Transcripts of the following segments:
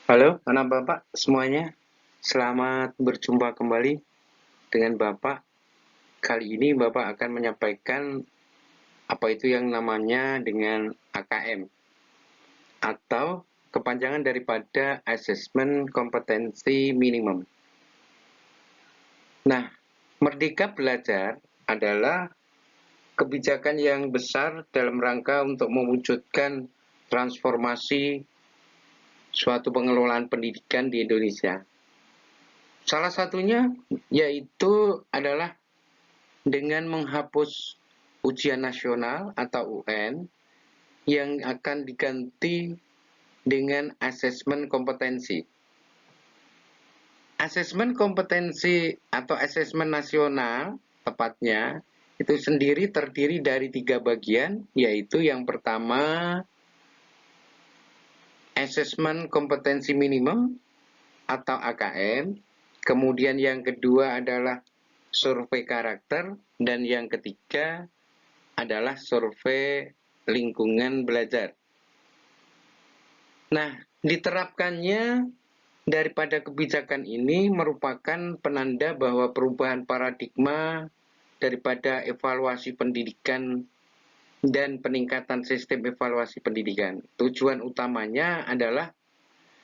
Halo anak Bapak semuanya, selamat berjumpa kembali dengan Bapak. Kali ini Bapak akan menyampaikan apa itu yang namanya dengan AKM atau kepanjangan daripada Assessment Kompetensi Minimum. Nah, Merdeka Belajar adalah kebijakan yang besar dalam rangka untuk mewujudkan transformasi suatu pengelolaan pendidikan di Indonesia. Salah satunya yaitu adalah dengan menghapus ujian nasional atau UN yang akan diganti dengan asesmen kompetensi. Asesmen kompetensi atau asesmen nasional tepatnya itu sendiri terdiri dari 3 bagian, yaitu yang pertama asesmen kompetensi minimum atau AKM, kemudian yang kedua adalah survei karakter, dan yang ketiga adalah survei lingkungan belajar. Nah, diterapkannya daripada kebijakan ini merupakan penanda bahwa perubahan paradigma daripada evaluasi pendidikan dan peningkatan sistem evaluasi pendidikan. Tujuan utamanya adalah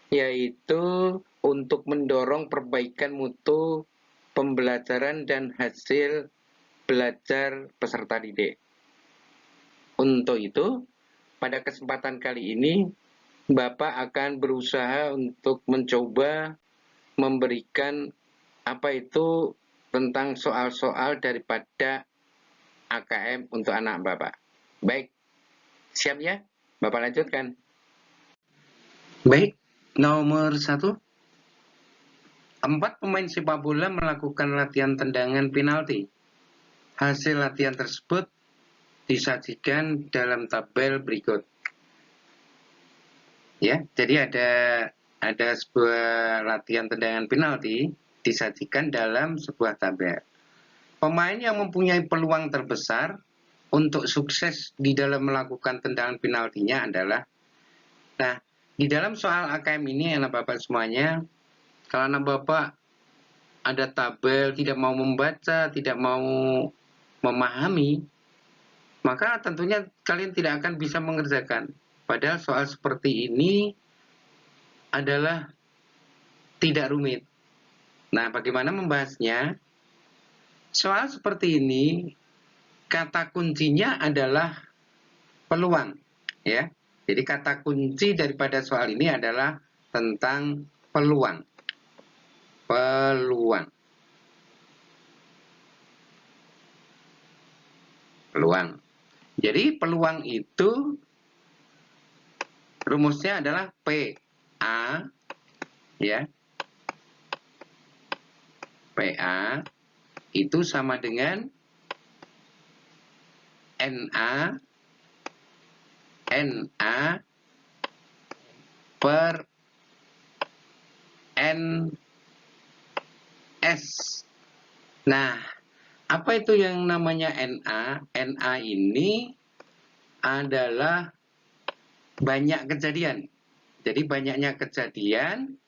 yaitu untuk mendorong perbaikan mutu pembelajaran dan hasil belajar peserta didik. Untuk itu, pada kesempatan kali ini, Bapak akan berusaha untuk mencoba memberikan apa itu tentang soal-soal daripada AKM untuk anak Bapak. Baik, siap ya? Bapak lanjutkan. Baik, nomor 1. 4 pemain sepak bola melakukan latihan tendangan penalti. Hasil latihan tersebut disajikan dalam tabel berikut. Ya, jadi ada sebuah latihan tendangan penalti disajikan dalam sebuah tabel. Pemain yang mempunyai peluang terbesar untuk sukses di dalam melakukan tendangan penaltinya adalah, nah, di dalam soal AKM ini anak Bapak semuanya, kalau anak Bapak ada tabel, tidak mau membaca, tidak mau memahami, maka tentunya kalian tidak akan bisa mengerjakan. Padahal soal seperti ini adalah tidak rumit. Nah, bagaimana membahasnya? Soal seperti ini, kata kuncinya adalah peluang, ya. Jadi kata kunci daripada soal ini adalah tentang peluang. Peluang. Peluang. Jadi peluang itu rumusnya adalah PA, ya. PA itu sama dengan NA per NS. Nah, apa itu yang namanya NA? NA ini adalah banyak kejadian. Jadi banyaknya kejadian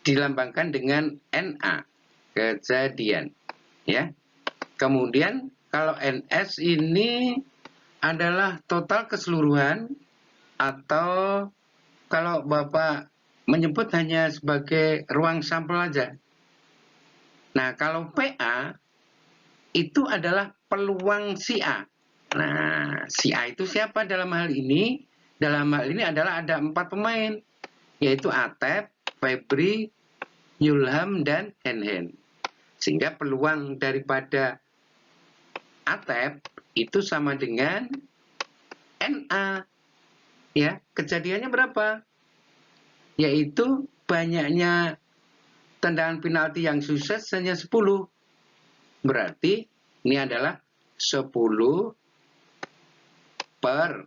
dilambangkan dengan NA, kejadian, ya. Kemudian kalau NS ini adalah total keseluruhan, atau kalau Bapak menyebut hanya sebagai ruang sampel aja. Nah, kalau PA itu adalah peluang si A. Nah, si A itu siapa dalam hal ini? Dalam hal ini adalah ada 4 pemain, yaitu Atep, Febri, Yulham, dan Henhen. Sehingga peluang daripada Atep itu sama dengan NA. Ya, kejadiannya berapa? Yaitu banyaknya tendangan penalti yang sukses hanya 10. Berarti ini adalah 10 per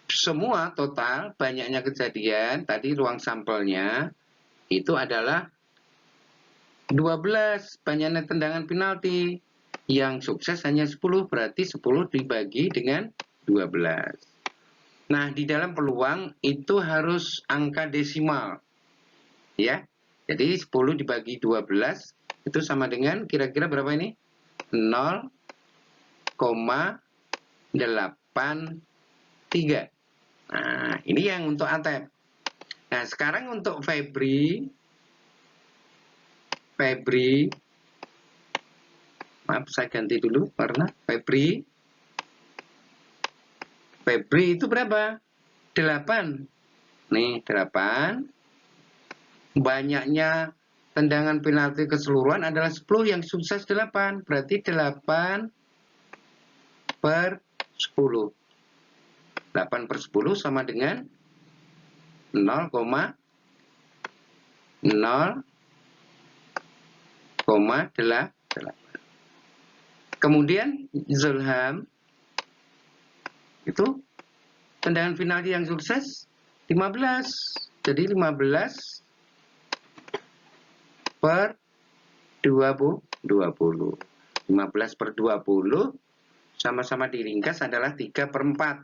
semua total banyaknya kejadian, tadi ruang sampelnya, itu adalah 12 banyaknya tendangan penalti. Yang sukses hanya 10, berarti 10 dibagi dengan 12. Nah, di dalam peluang itu harus angka desimal. Ya. Jadi 10 dibagi 12 itu sama dengan kira-kira berapa ini? 0,83. Nah, ini yang untuk Atep. Nah, sekarang untuk Febri, maaf saya ganti dulu warna. Febri itu berapa? 8. Nih, 8. Banyaknya tendangan penalti keseluruhan adalah 10, yang sukses 8. Berarti 8 per 10. 8 per 10 sama dengan 0,08. Kemudian Zulham itu tendangan penalti yang sukses 15. Jadi 15 per 20. 15 per 20 sama-sama diringkas adalah 3 per 4.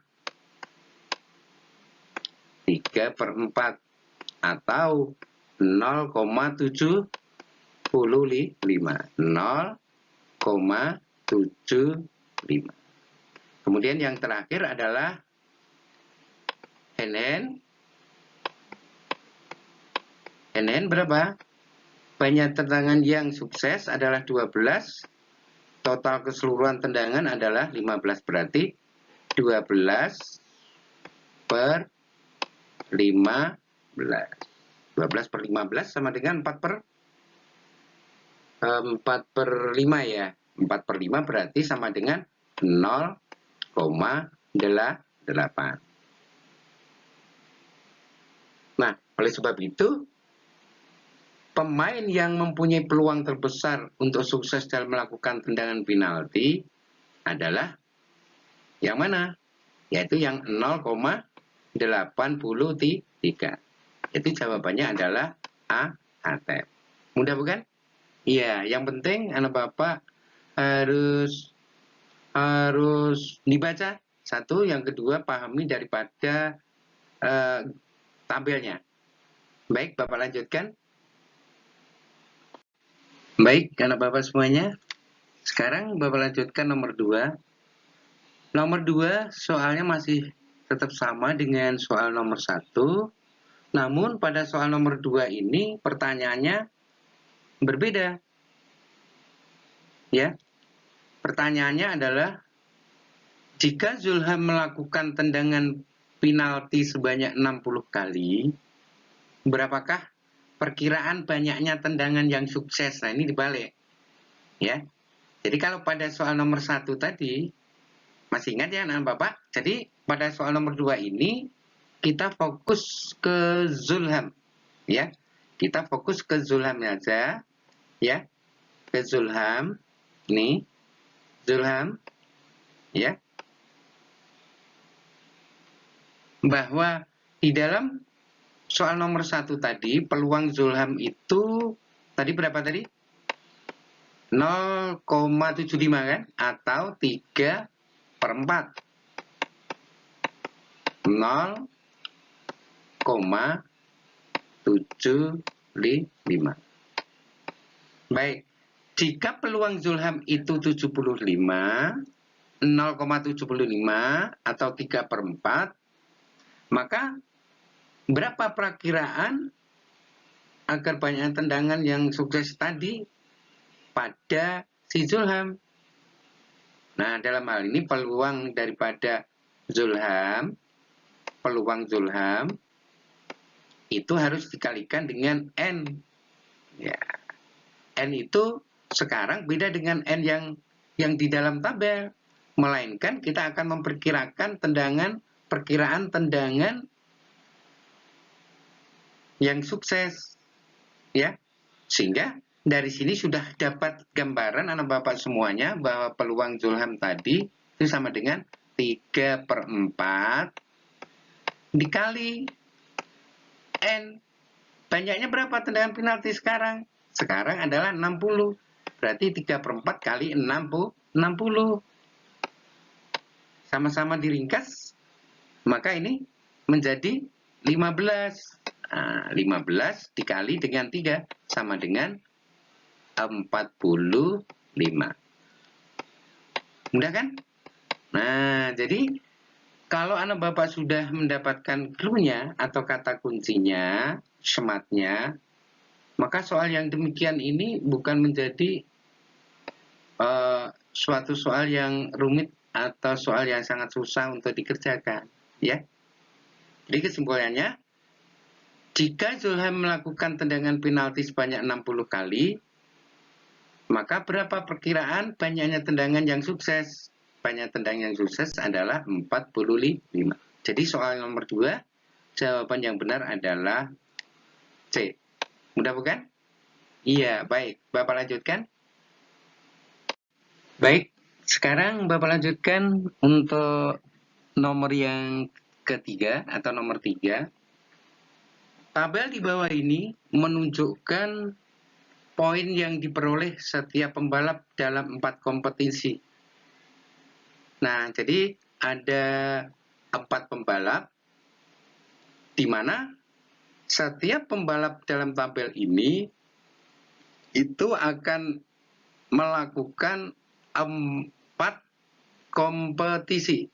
3 per 4 atau 0,75. 0,75. Kemudian yang terakhir adalah NN. NN berapa? Banyak tendangan yang sukses adalah 12. Total keseluruhan tendangan adalah 15. Berarti 12 per 15. 12 per 15 sama dengan 4 per 5 ya. 4 per 5 berarti sama dengan 0,8. Nah, oleh sebab itu, pemain yang mempunyai peluang terbesar untuk sukses dalam melakukan tendangan penalti adalah yang mana? Yaitu yang 0,83. Jadi jawabannya adalah A, Atep. Mudah bukan? Iya, yang penting anak bapak harus dibaca. Satu, yang kedua pahami daripada tabelnya. Baik, bapak lanjutkan. Baik, anak bapak semuanya. Sekarang bapak lanjutkan nomor 2. Nomor 2 soalnya masih tetap sama dengan soal nomor 1. Namun pada soal nomor 2 ini pertanyaannya berbeda. Ya. Pertanyaannya adalah, jika Zulham melakukan tendangan penalti sebanyak 60 kali, berapakah perkiraan banyaknya tendangan yang sukses? Nah, ini dibalik. Ya. Jadi kalau pada soal nomor 1 tadi, masih ingat ya anak bapak? Jadi pada soal nomor 2 ini kita fokus ke Zulham, ya. Kita fokus ke Zulham aja, ya. Ke Zulham, nih, Zulham, ya. Bahwa di dalam soal nomor 1 tadi, peluang Zulham itu tadi berapa tadi? 0,75 kan? Atau 3 per 4. 0,75. Baik, jika peluang Zulham itu 75, 0,75 atau 3 per 4, maka berapa perakiraan agar banyak tendangan yang sukses tadi pada si Zulham? Nah, dalam hal ini peluang daripada Zulham, itu harus dikalikan dengan N. Ya. N itu sekarang beda dengan N yang di dalam tabel. Melainkan kita akan memperkirakan perkiraan tendangan yang sukses. Ya. Sehingga dari sini sudah dapat gambaran anak bapak semuanya bahwa peluang Zulham tadi itu sama dengan 3 per 4 dikali N. Banyaknya berapa tendangan penalti sekarang? Sekarang adalah 60. Berarti 3 per 4 kali 60. Sama-sama diringkas. Maka ini menjadi 15. Nah, 15 dikali dengan 3 sama dengan 45. Mudah kan? Nah, jadi kalau anak Bapak sudah mendapatkan clue-nya atau kata kuncinya, sematnya, maka soal yang demikian ini bukan menjadi suatu soal yang rumit atau soal yang sangat susah untuk dikerjakan, ya. Jadi kesimpulannya, jika Zulham melakukan tendangan penalti sebanyak 60 kali, maka berapa perkiraan banyaknya tendangan yang sukses? Banyak tendangan yang sukses adalah 45. Jadi soal nomor 2, jawaban yang benar adalah C. Mudah bukan? Iya, baik. Bapak lanjutkan. Baik, sekarang Bapak lanjutkan untuk nomor yang ketiga atau nomor 3. Tabel di bawah ini menunjukkan poin yang diperoleh setiap pembalap dalam 4 kompetisi. Nah, jadi ada 4 pembalap, di mana setiap pembalap dalam tabel ini itu akan melakukan 4 kompetisi.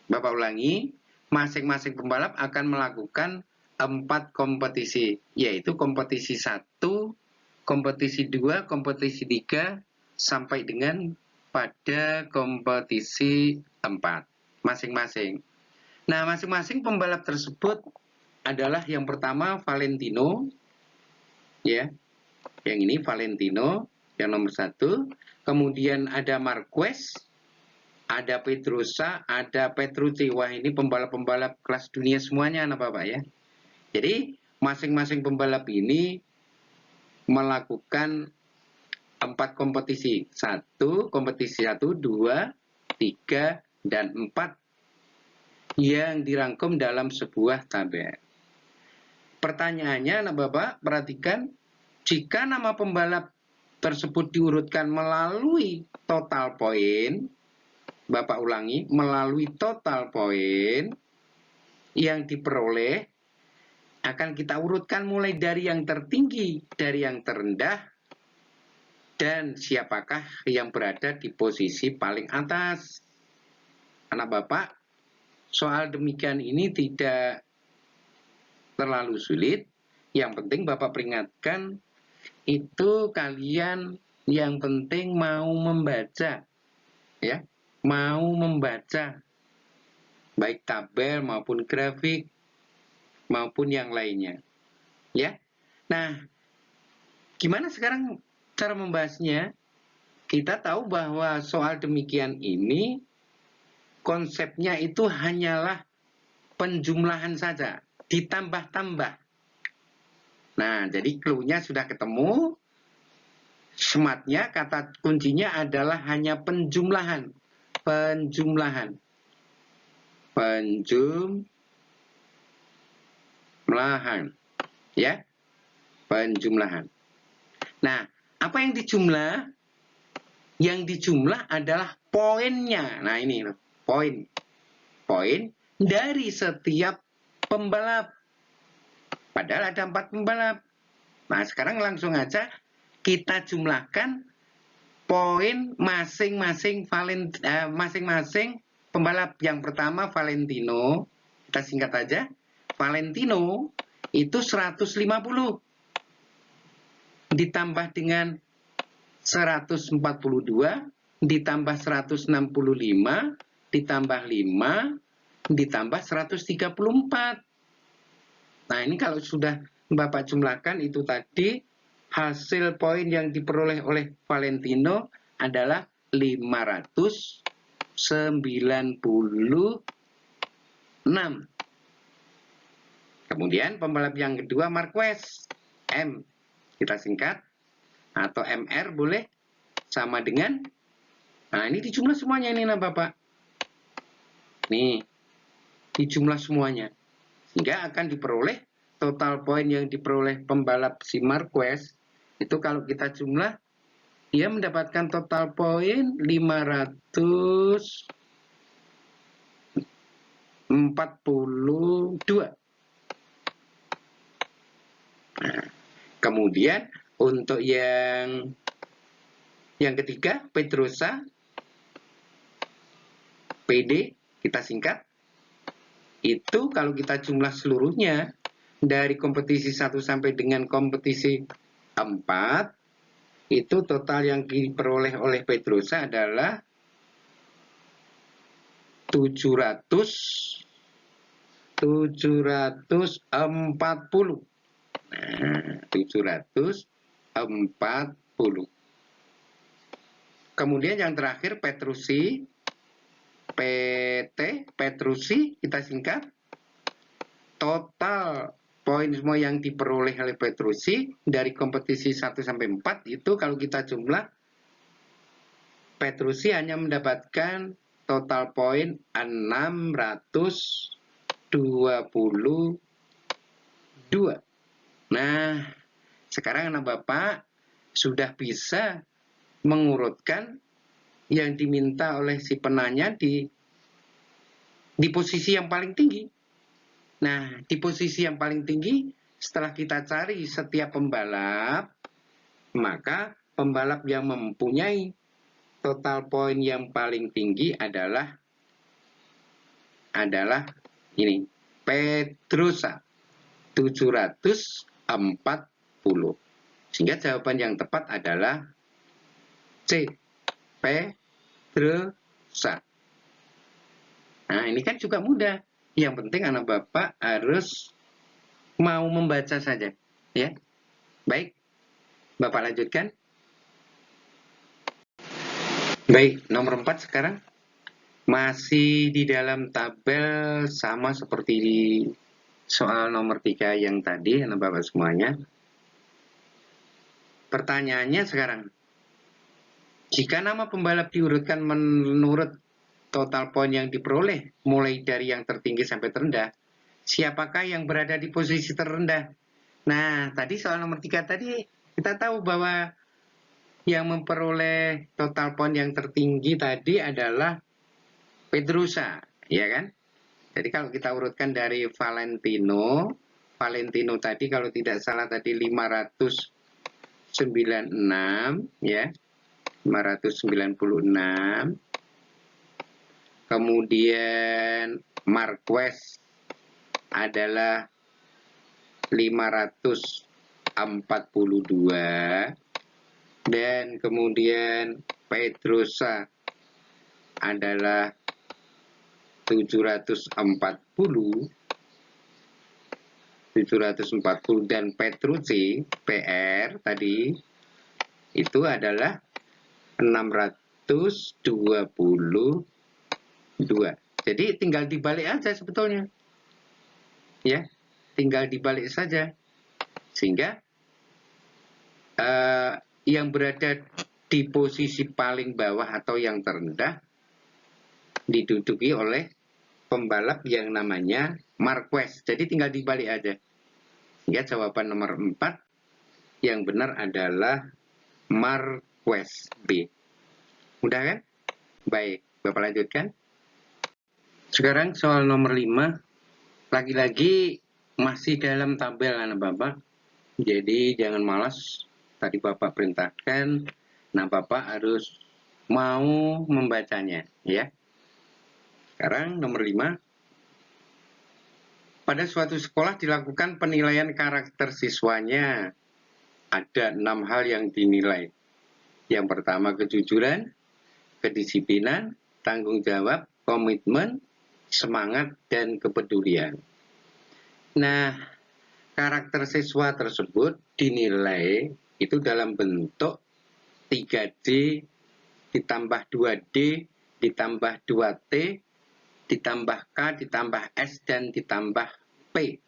Bapak ulangi, masing-masing pembalap akan melakukan 4 kompetisi, yaitu kompetisi 1, kompetisi 2, kompetisi 3, sampai dengan pada kompetisi 4, masing-masing. Nah, masing-masing pembalap tersebut adalah yang pertama Valentino, ya, yang ini Valentino, yang nomor 1, kemudian ada Marquez, ada Pedrosa, ada Petrucci. Wah, ini pembalap-pembalap kelas dunia semuanya, anak Bapak ya. Jadi, masing-masing pembalap ini melakukan 4 kompetisi. Kompetisi 1, 2, 3, dan 4 yang dirangkum dalam sebuah tabel. Pertanyaannya, anak Bapak, perhatikan, jika nama pembalap tersebut diurutkan melalui total poin, Bapak ulangi, melalui total poin yang diperoleh, akan kita urutkan mulai dari yang tertinggi, dari yang terendah, dan siapakah yang berada di posisi paling atas. Anak Bapak, soal demikian ini tidak terlalu sulit. Yang penting Bapak peringatkan, itu kalian yang penting mau membaca, ya, mau membaca baik tabel maupun grafik maupun yang lainnya, ya. Nah, gimana sekarang cara membahasnya? Kita tahu bahwa soal demikian ini konsepnya itu hanyalah penjumlahan saja, ditambah-tambah. Nah, jadi clue-nya sudah ketemu. Sematnya, kata kuncinya adalah hanya penjumlahan. Penjumlahan. Penjumlahan. Ya, penjumlahan. Nah, apa yang dijumlah? Yang dijumlah adalah poinnya. Nah, ini poin. Poin dari setiap pembalap. Padahal ada 4 pembalap. Nah, sekarang langsung aja kita jumlahkan poin masing-masing pembalap. Yang pertama Valentino, kita singkat aja. Valentino itu 150 ditambah dengan 142 ditambah 165 ditambah 5 ditambah 134. Nah, ini kalau sudah Bapak jumlahkan itu tadi, hasil poin yang diperoleh oleh Valentino adalah 596. Kemudian pembalap yang kedua Marquez, M, kita singkat, atau MR boleh, sama dengan, nah ini dijumlah semuanya ini, nah Bapak. Nih, dijumlah semuanya. Sehingga akan diperoleh total poin yang diperoleh pembalap si Marquez, itu kalau kita jumlah, dia mendapatkan total poin 596. 42. Nah, kemudian untuk yang ketiga, Pedrosa, PD, kita singkat. Itu kalau kita jumlah seluruhnya dari kompetisi 1 sampai dengan kompetisi 4, itu total yang diperoleh oleh Pedrosa adalah 740. Nah, 740. Kemudian yang terakhir Petrucci, PT Petrucci, kita singkat. Total poin semua yang diperoleh oleh Petrucci dari kompetisi 1 sampai 4 itu kalau kita jumlah, Petrucci hanya mendapatkan total poin 622. Nah, sekarang anak Bapak sudah bisa mengurutkan yang diminta oleh si penanya di posisi yang paling tinggi. Nah, di posisi yang paling tinggi, setelah kita cari setiap pembalap, maka pembalap yang mempunyai total poin yang paling tinggi adalah ini, Pedrosa, 740. Sehingga jawaban yang tepat adalah C, Pedrosa. Nah, ini kan juga mudah. Yang penting anak Bapak harus mau membaca saja, ya. Baik, Bapak lanjutkan. Baik, nomor 4 sekarang. Masih di dalam tabel sama seperti di soal nomor 3 yang tadi, anak Bapak semuanya. Pertanyaannya sekarang, jika nama pembalap diurutkan menurut total poin yang diperoleh, mulai dari yang tertinggi sampai terendah, siapakah yang berada di posisi terendah? Nah, tadi soal nomor 3 tadi, kita tahu bahwa yang memperoleh total poin yang tertinggi tadi adalah Pedrosa, ya kan? Jadi kalau kita urutkan dari Valentino tadi kalau tidak salah tadi 596, ya. 596. Kemudian Marquez adalah 542, dan kemudian Pedrosa adalah 740, dan Petrucci PR tadi itu adalah 622. Jadi tinggal dibalik aja sebetulnya. Ya, tinggal dibalik saja. Sehingga yang berada di posisi paling bawah atau yang terendah diduduki oleh pembalap yang namanya Marquez. Jadi tinggal dibalik aja. Sehingga jawaban nomor 4 yang benar adalah Marquez B. Mudah kan? Baik, Bapak lanjutkan. Sekarang soal nomor 5. Lagi-lagi masih dalam tabel anak Bapak. Jadi jangan malas. Tadi Bapak perintahkan. Nah, Bapak harus mau membacanya, ya. Sekarang nomor 5. Pada suatu sekolah dilakukan penilaian karakter siswanya. Ada 6 hal yang dinilai. Yang pertama kejujuran, kedisiplinan, tanggung jawab, komitmen, semangat, dan kepedulian. Nah, karakter siswa tersebut dinilai itu dalam bentuk 3D ditambah 2D ditambah 2T ditambah K ditambah S dan ditambah P.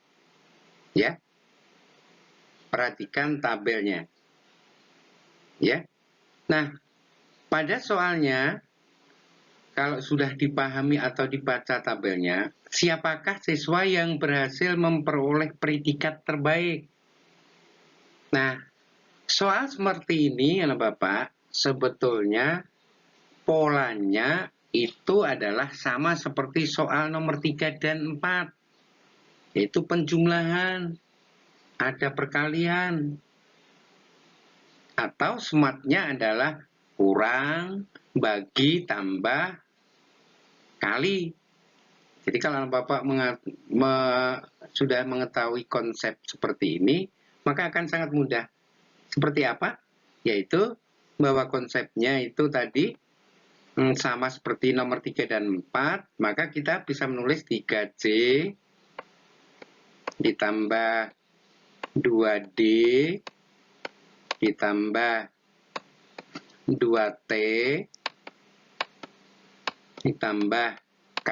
Ya. Perhatikan tabelnya. Ya. Nah, pada soalnya kalau sudah dipahami atau dibaca tabelnya, siapakah siswa yang berhasil memperoleh predikat terbaik? Nah, soal seperti ini, anak Bapak, sebetulnya polanya itu adalah sama seperti soal nomor 3 dan 4, yaitu penjumlahan, ada perkalian, atau SMART-nya adalah kurang, bagi, tambah, kali. Jadi kalau Bapak sudah mengetahui konsep seperti ini, maka akan sangat mudah. Seperti apa? Yaitu bahwa konsepnya itu tadi sama seperti nomor 3 dan 4, maka kita bisa menulis 3C ditambah 2D ditambah 2T ditambah K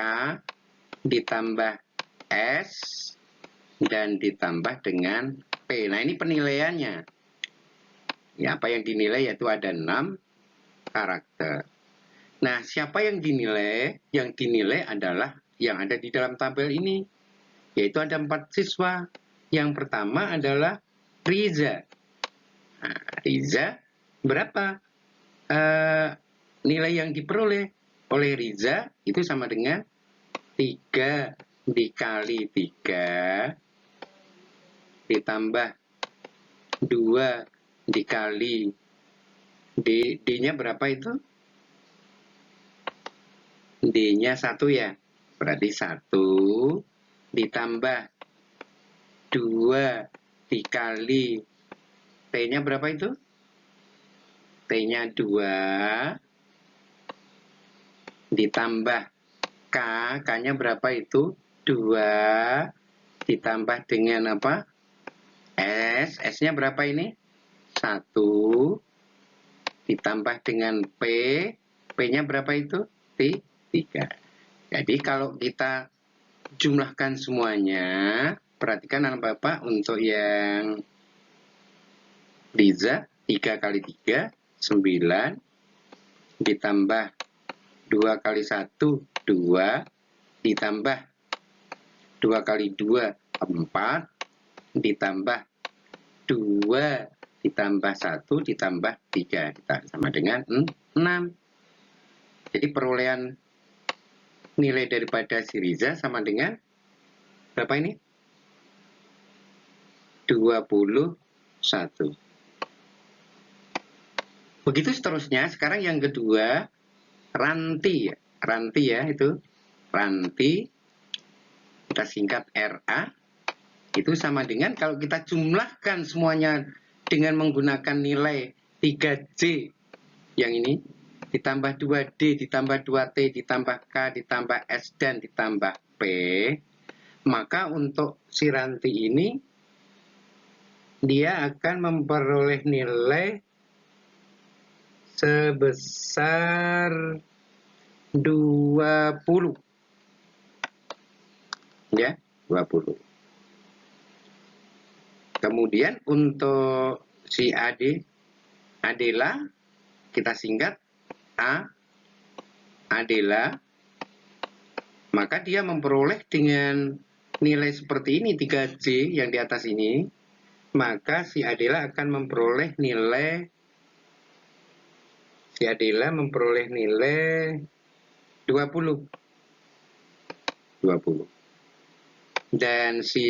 ditambah S dan ditambah dengan P. Nah, ini penilaiannya. Ya, apa yang dinilai yaitu ada 6 karakter. Nah, siapa yang dinilai? Yang dinilai adalah yang ada di dalam tabel ini, yaitu ada 4 siswa. Yang pertama adalah Riza. Nah, Riza berapa nilai yang diperoleh oleh Riza itu sama dengan 3 dikali 3 ditambah 2 dikali D-nya berapa itu? D-nya 1 ya. Berarti 1 ditambah 2 dikali T-nya berapa itu? T-nya 2 ditambah K, K-nya berapa itu? 2 ditambah dengan apa? S, S-nya berapa ini? 1 ditambah dengan P, P-nya berapa itu? 3. Jadi kalau kita jumlahkan semuanya, perhatikan anak Bapak untuk yang Riza 3 kali 3, 9 ditambah 2 kali 1, 2 ditambah 2 kali 2, 4 ditambah 2 ditambah 1 ditambah 3, kita sama dengan 6. Jadi perolehan nilai daripada si Riza sama dengan berapa ini? 21. Begitu seterusnya. Sekarang yang kedua, Ranti. Ranti ya, itu. Ranti, kita singkat RA. Itu sama dengan kalau kita jumlahkan semuanya dengan menggunakan nilai 3C yang ini, ditambah 2D, ditambah 2T, ditambah K, ditambah S, dan ditambah P, maka untuk si Ranti ini, dia akan memperoleh nilai sebesar 20. Ya, 20. Kemudian untuk si Adela, kita singkat Adela, maka dia memperoleh dengan nilai seperti ini, 3C yang di atas ini, maka si Adela akan memperoleh nilai 20. Dan si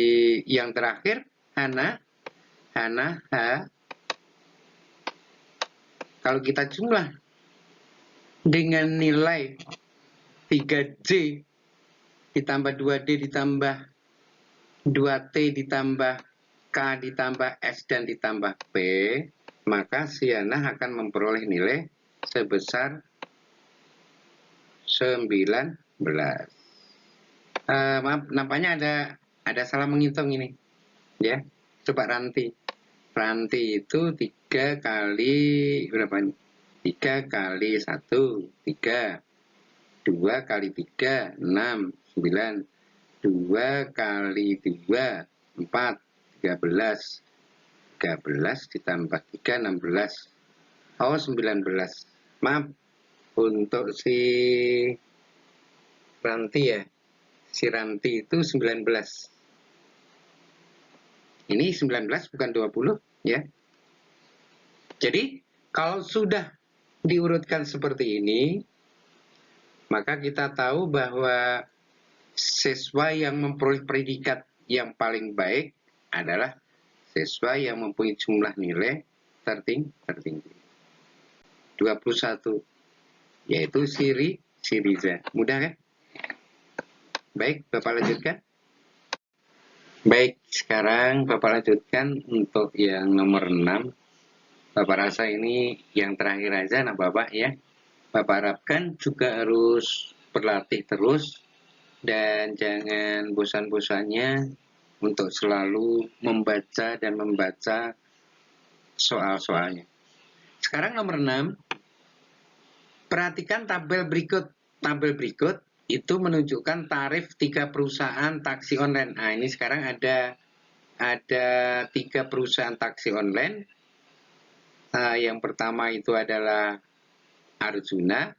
yang terakhir, Hana H, kalau kita jumlah dengan nilai 3C ditambah 2D ditambah 2T ditambah K ditambah S dan ditambah P, maka si Hana akan memperoleh nilai sebesar 19. Maaf, nampaknya ada salah menghitung ini. Ya, coba Ranti. Ranti itu 3 kali berapa? 3 kali 1, 3. 2 kali 3, 6, 9. 2 kali 2, 4, 13. 13 ditambah 3, 16. Oh, 19. Maaf, untuk si Ranti ya. Si Ranti itu 19. Ini 19 bukan 20 ya. Jadi kalau sudah diurutkan seperti ini, Maka kita tahu bahwa siswa yang memperoleh predikat yang paling baik adalah siswa yang mempunyai jumlah nilai tertinggi. 21, yaitu Siriza. Mudah kan? Baik, Bapak lanjutkan. Baik, sekarang Bapak lanjutkan untuk yang nomor 6. Bapak rasa ini yang terakhir aja, nah Bapak ya. Bapak harapkan juga harus berlatih terus dan jangan bosan-bosannya untuk selalu membaca dan membaca soal-soalnya. Sekarang nomor 6, perhatikan tabel berikut. Tabel berikut itu menunjukkan tarif 3 perusahaan taksi online. Nah, ini sekarang ada 3 perusahaan taksi online. Yang pertama itu adalah Arjuna,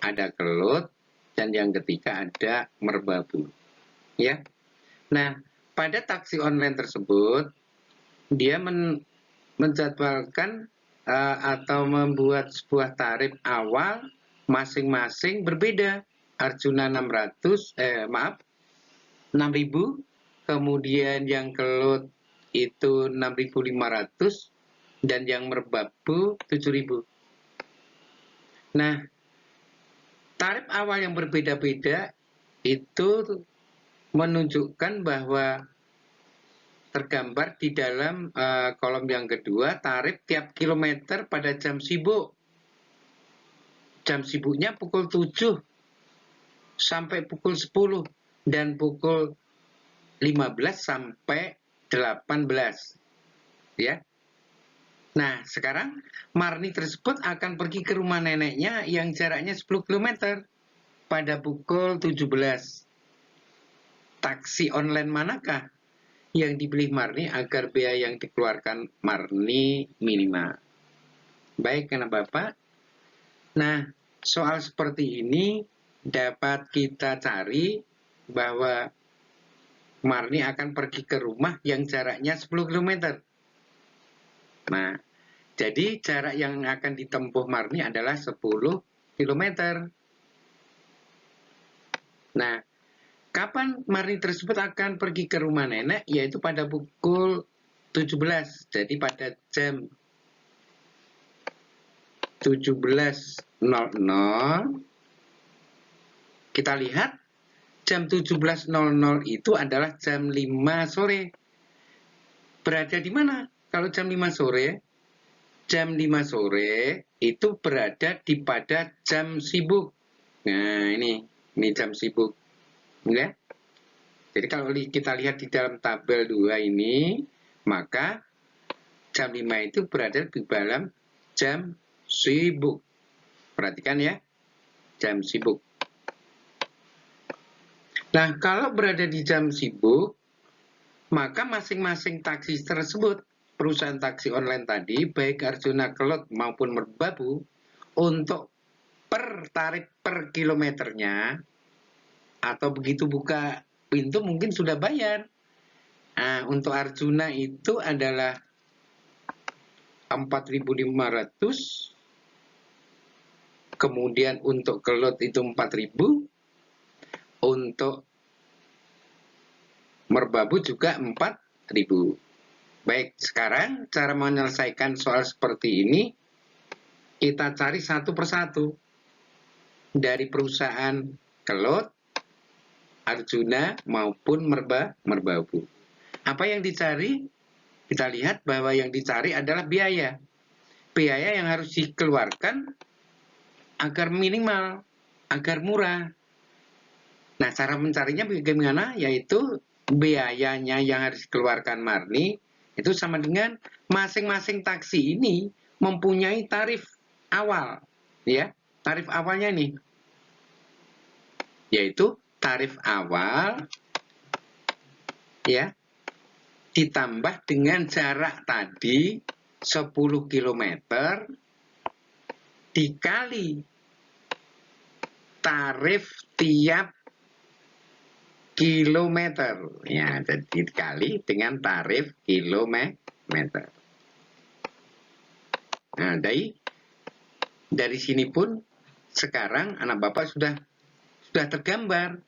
ada Kelut, dan yang ketiga ada Merbabu. Ya. Nah, pada taksi online tersebut dia menjadwalkan atau membuat sebuah tarif awal masing-masing berbeda. Arjuna 6.000, kemudian yang Kelut itu 6.500, dan yang Merbabu 7.000. Nah, tarif awal yang berbeda-beda itu menunjukkan bahwa tergambar di dalam kolom yang kedua, tarif tiap kilometer pada jam sibuk. Jam sibuknya pukul 7 sampai pukul 10 dan pukul 15 sampai 18. Ya. Nah, sekarang Marni tersebut akan pergi ke rumah neneknya yang jaraknya 10 km pada pukul 17. Taksi online manakah yang dipilih Marni agar biaya yang dikeluarkan Marni minimal? Baik, karena Bapak. Nah, soal seperti ini dapat kita cari bahwa Marni akan pergi ke rumah yang jaraknya 10 km. Nah, jadi jarak yang akan ditempuh Marni adalah 10 km. Nah, kapan Marni tersebut akan pergi ke rumah nenek? Yaitu pada pukul 17. Jadi pada jam 17.00 kita lihat jam 17.00 itu adalah jam 5 sore. Berada di mana? Kalau jam 5 sore, jam 5 sore itu berada di pada jam sibuk. Nah, ini jam sibuk. Ya. Jadi kalau kita lihat di dalam tabel 2 ini, maka jam 5 itu berada di dalam jam sibuk. Perhatikan ya, jam sibuk. Nah, kalau berada di jam sibuk, maka masing-masing taksi tersebut, perusahaan taksi online tadi, baik Arjuna, Kelut maupun Merbabu, untuk tarif per kilometernya, atau begitu buka pintu mungkin sudah bayar. Nah, untuk Arjuna itu adalah 4.500, kemudian untuk Kelut itu 4.000, untuk Merbabu juga 4.000. Baik, sekarang cara menyelesaikan soal seperti ini, kita cari satu persatu. Dari perusahaan Kelut, Arjuna, maupun Merbabu. Apa yang dicari? Kita lihat bahwa yang dicari adalah biaya. Biaya yang harus dikeluarkan agar minimal, agar murah. Nah, cara mencarinya bagaimana? Yaitu biayanya yang harus dikeluarkan Marni itu sama dengan masing-masing taksi ini mempunyai tarif awal, ya. Tarif awalnya nih, yaitu tarif awal, ya, ditambah dengan jarak tadi 10 km dikali tarif tiap kilometer. Ya, jadi dikali dengan tarif kilometer. Nah, dari sini pun sekarang anak Bapak sudah sudah tergambar.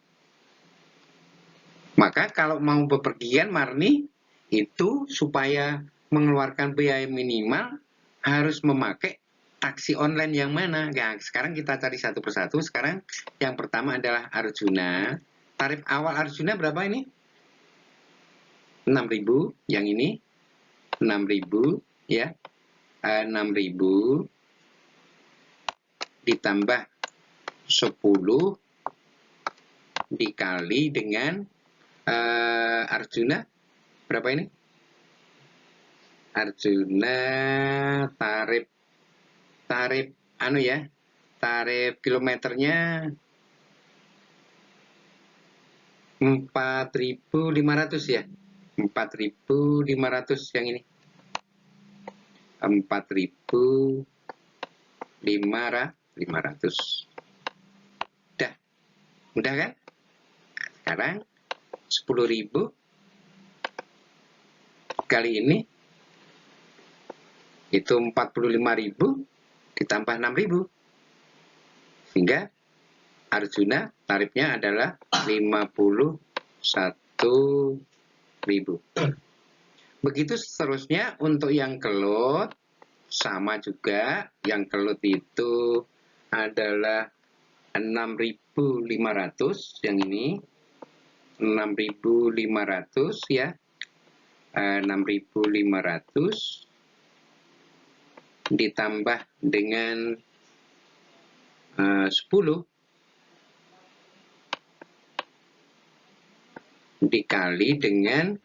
Maka kalau mau bepergian Marni itu supaya mengeluarkan biaya minimal harus memakai taksi online yang mana. Nah, sekarang kita cari satu persatu. Sekarang yang pertama adalah Arjuna. Tarif awal Arjuna berapa ini? 6.000. Yang ini 6.000 ya. 6.000 ditambah 10 dikali dengan Arjuna berapa ini? Arjuna tarif tarif kilometernya 4.500 ya. 4.500 yang ini. 4.500. Mudah kan? Sekarang 10.000 kali ini itu 45.000 ditambah 6.000 sehingga Arjuna tarifnya adalah 51.000. Begitu seterusnya untuk yang kelut sama juga. Yang kelut itu adalah 6.500 yang ini 6.500 ya. 6.500 ditambah dengan 10 dikali dengan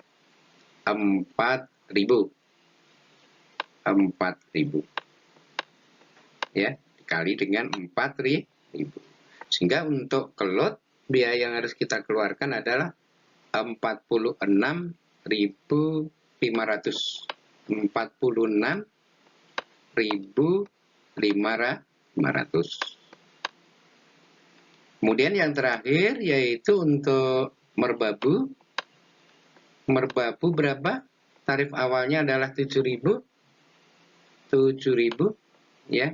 4.000 ya, dikali dengan 4.000 sehingga untuk kelut biaya yang harus kita keluarkan adalah 46.500. 46.500. Kemudian yang terakhir yaitu untuk merbabu. Merbabu berapa? Tarif awalnya adalah 7.000. 7.000 ya.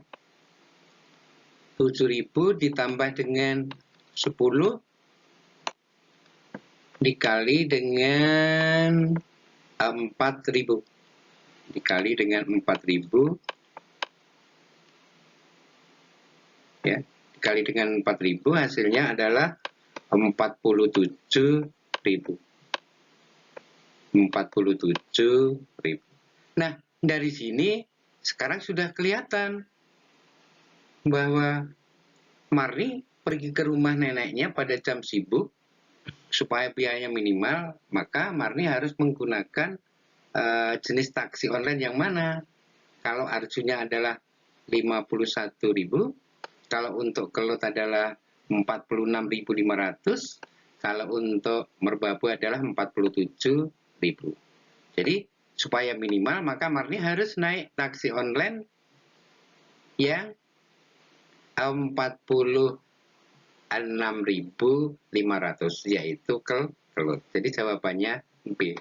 7.000 ditambah dengan 10 dikali dengan 4.000. Dikali dengan 4.000 ya. Dikali dengan 4.000 hasilnya adalah 47.000. 47.000. Nah, dari sini sekarang sudah kelihatan bahwa Marni pergi ke rumah neneknya pada jam sibuk supaya biayanya minimal, maka Marni harus menggunakan jenis taksi online yang mana. Kalau Arjuna adalah 51.000, kalau untuk kelut adalah 46.500, kalau untuk merbabu adalah 47.000. Jadi supaya minimal maka Marni harus naik taksi online yang 46.500 yaitu kelut. Jadi jawabannya B.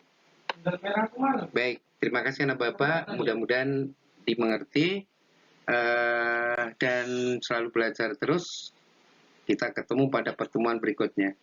Baik, terima kasih anak Bapak. Mudah-mudahan dimengerti dan selalu belajar terus. Kita ketemu pada pertemuan berikutnya.